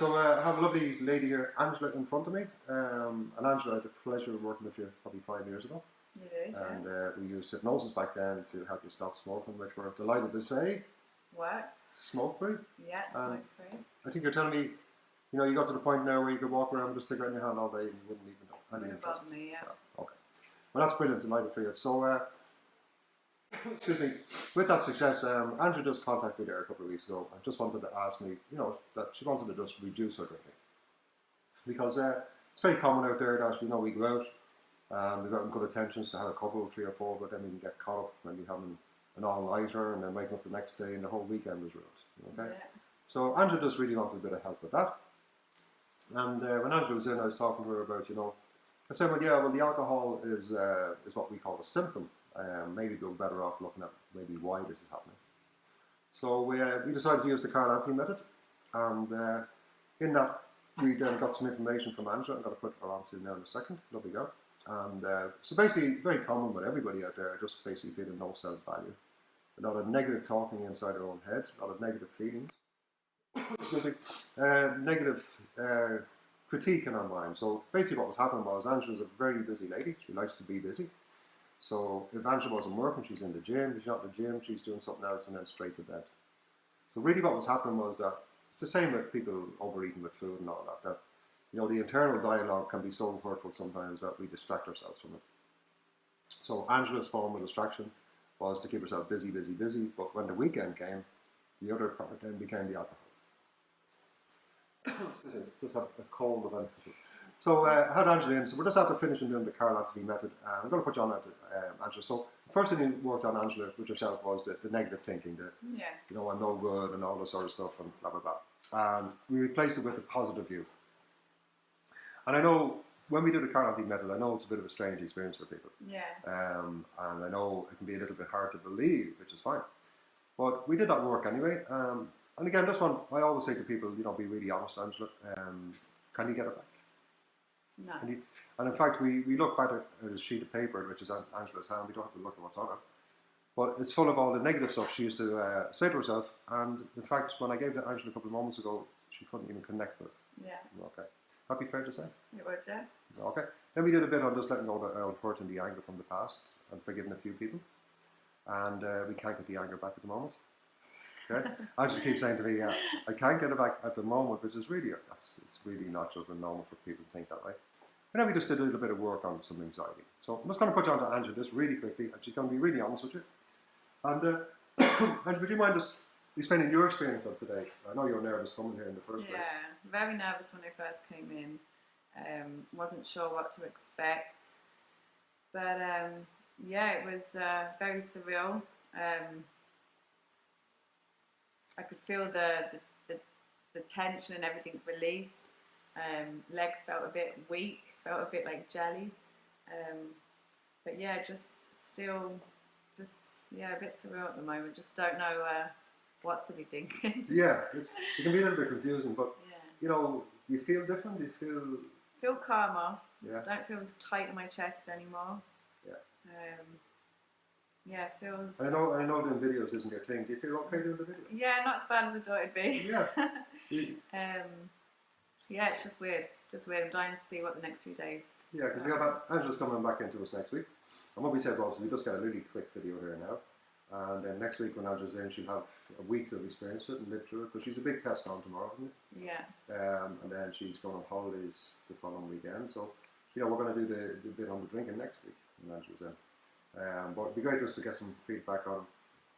so I have a lovely lady here, Angela, in front of me. And Angela, I had the pleasure of working with you probably 5 years ago. You did, And we used hypnosis back then to help you stop smoking, which we're delighted to say. What? Smoke-free? Yeah, smoke-free. I think you're telling me, you know, you got to the point now where you could walk around with a cigarette in your hand all day and you wouldn't even know. Wouldn't bother me, yeah. Okay. Well, that's brilliant, delighted for you. So, excuse me, with that success, Andrew just contacted me there a couple of weeks ago and just wanted to ask me, you know, that she wanted to just reduce her drinking. Because it's very common out there that, you know, we go out, we've got good intentions to have a couple, 3 or 4, but then we can get caught up maybe having an all-nighter and then waking up the next day and the whole weekend is ruined. Okay? Yeah. So Andrew just really wanted a bit of help with that. And when Andrew was in, I was talking to her about, you know, I said, well, yeah, well, the alcohol is what we call a symptom. Maybe we're better off looking at maybe why this is happening. So we decided to use the Carl Anthony method, and in that we then got some information from Angela. I'm going to put her on to now in a second. Lovely girl. And so basically, very common with everybody out there, just basically feeling no self-value, a lot of negative talking inside their own head, a lot of negative feelings, negative critique in our mind. So basically what was happening was Angela's a very busy lady. She likes to be busy. So if Angela wasn't working, she's in the gym. If she's not in the gym, she's doing something else and then straight to bed. So really what was happening was that it's the same with people overeating with food and all that, that you know, the internal dialogue can be so hurtful sometimes that we distract ourselves from it. So Angela's form of distraction was to keep herself busy, busy, busy, but when the weekend came, the other part then became the alcohol. Excuse me, just have a cold event. So I had Angela in, so we're just after finishing doing the Carl Anthony method. I'm going to put you on Angela. So the first thing you worked on, Angela, with yourself was the negative thinking, you know, I'm no good and all this sort of stuff and blah, blah, blah. And we replaced it with a positive view. And I know when we do the Carl Anthony method, I know it's a bit of a strange experience for people. Yeah. And I know it can be a little bit hard to believe, which is fine. But we did that work anyway. And again, this one, I always say to people, you know, be really honest, Angela. Can you get it back? No. And in fact, we look back at a sheet of paper, which is Angela's hand. We don't have to look at what's on it. But it's full of all the negative stuff she used to say to herself. And in fact, when I gave it to Angela a couple of moments ago, she couldn't even connect with it. Yeah. Okay. That'd be fair to say? It would, yeah. Okay. Then we did a bit on just letting go of the hurt and the anger from the past and forgiving a few people. And we can't get the anger back at the moment. Okay? Angela keeps saying to me, I can't get it back at the moment, which is really, it's really not just normal for people to think that way. And then we just did a little bit of work on some anxiety. So I'm just going to put you on to Angela just really quickly, and she's going to be really honest with you. And Angela, would you mind just explaining your experience of today? I know you were nervous coming here in the first place. Yeah, very nervous when I first came in. Wasn't sure what to expect. But yeah, it was very surreal. I could feel the tension and everything release. Legs felt a bit weak, felt a bit like jelly. But yeah, just a bit surreal at the moment. Just don't know what to be thinking. Yeah, it can be a little bit confusing, but you know, you feel different. You feel calmer. Yeah. Don't feel as tight in my chest anymore. Yeah. Yeah, it feels. I know doing videos isn't your thing. Do you feel okay doing the video? Yeah, not as bad as I thought it'd be. Yeah. Yeah, it's just weird. I'm dying to see what the next few days. Yeah, because we have Angela's coming back into us next week. And what we said was, we just got a really quick video here now. And then next week when Angela's in, she'll have a week to experience it and live through it. Because she's a big test on tomorrow, isn't it? Yeah. And then she's going on holidays the following weekend. So, you know, we're going to do the bit on the drinking next week when Angela's in. But it'd be great just to get some feedback on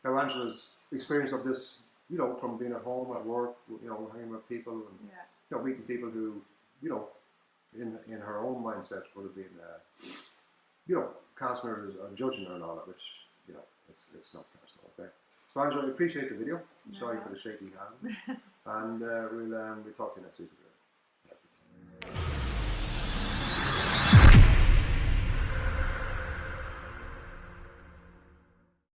how Angela's experience of this, you know, from being at home, at work, you know, hanging with people and you know, meeting people who, you know, in her own mindset would have been, you know, casting her and judging her and all that, which, you know, it's not personal, okay? So Angela, I appreciate the video. Sorry for the shaky hand. And we'll talk to you next week.